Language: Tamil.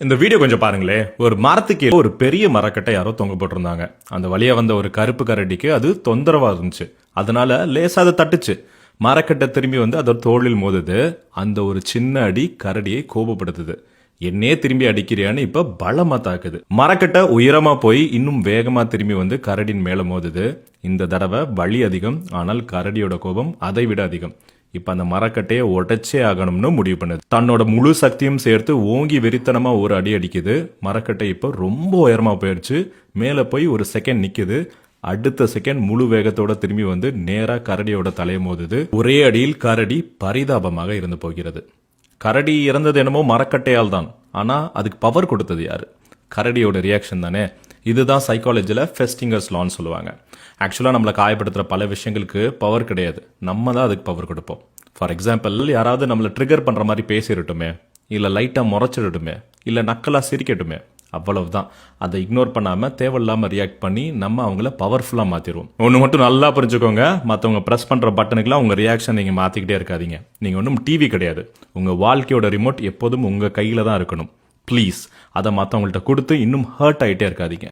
இந்த வீடியோ கொஞ்சம் பாருங்களேன். ஒரு மரத்துக்கு ஒரு பெரிய மரக்கட்டை யாரோ தொங்க போட்டிருந்தாங்க. அந்த வழியா வந்த ஒரு கருப்பு கரடிக்கு அது தொந்தரவா இருந்துச்சு. அதனால லேசா அதை தட்டுச்சு. மரக்கட்டை திரும்பி வந்து அதோட தோளில் மோதுது. அந்த ஒரு சின்ன அடி கரடியை கோபப்படுத்துது. என்னே திரும்பி அடிக்கிறியான்னு இப்ப பலமா தாக்குது. மரக்கட்டை உயரமா போய் இன்னும் வேகமா திரும்பி வந்து கரடியின் மேல மோதுது. இந்த தடவை வலி அதிகம், ஆனால் கரடியோட கோபம் அதை விட அதிகம். இப்ப அந்த மரக்கட்டையை உடைச்சே ஆகணும்னு முடிவு பண்ணுது. தன்னோட முழு சக்தியும் சேர்த்து ஓங்கி வெறித்தனமா ஒரு அடி அடிக்குது. மரக்கட்டை இப்போ ரொம்ப உயரமா போயிடுச்சு. மேல போய் ஒரு செகண்ட் நிக்குது. அடுத்த செகண்ட் முழு வேகத்தோட திரும்பி வந்து நேரா கரடியோட தலையை மோதுது. ஒரே அடியில் கரடி பரிதாபமாக இருந்து போகிறது. கரடி இறந்தது என்னமோ மரக்கட்டையால் தான். ஆனா அதுக்கு பவர் கொடுத்தது யாரு? கரடியோட ரியாக்ஷன் தானே. இதுதான் சைக்காலஜில ஃபெஸ்டிங்கர்ஸ் லான்னு சொல்லுவாங்க. ஆக்சுவலாக நம்மளை காயப்படுத்துகிற பல விஷயங்களுக்கு பவர் கிடையாது, நம்ம தான் அதுக்கு பவர் கொடுப்போம். ஃபார் எக்ஸாம்பிள், யாராவது நம்மளை ட்ரிகர் பண்ணுற மாதிரி பேசிடட்டுமே, இல்லை லைட்டாக முறைச்சிடட்டுமே, இல்லை நக்கலாக சிரிக்கட்டுமே, அவ்வளவுதான். அதை இக்னோர் பண்ணாமல் தேவையில்லாமல் ரியாக்ட் பண்ணி நம்ம அவங்கள பவர்ஃபுல்லாக மாற்றிடுவோம். ஒன்று மட்டும் நல்லா புரிஞ்சுக்கோங்க, மற்றவங்க ப்ரெஸ் பண்ணுற பட்டனுக்குலாம் உங்கள் ரியாக்ஷன் நீங்கள் மாற்றிக்கிட்டே இருக்காதீங்க. நீங்கள் ஒன்றும் டிவி கிடையாது. உங்கள் வாழ்க்கையோட ரிமோட் எப்போதும் உங்கள் கையில் தான் இருக்கணும். ப்ளீஸ் அதை மற்றவங்கள்ட்ட கொடுத்து இன்னும் ஹர்ட் ஆகிட்டே இருக்காதீங்க.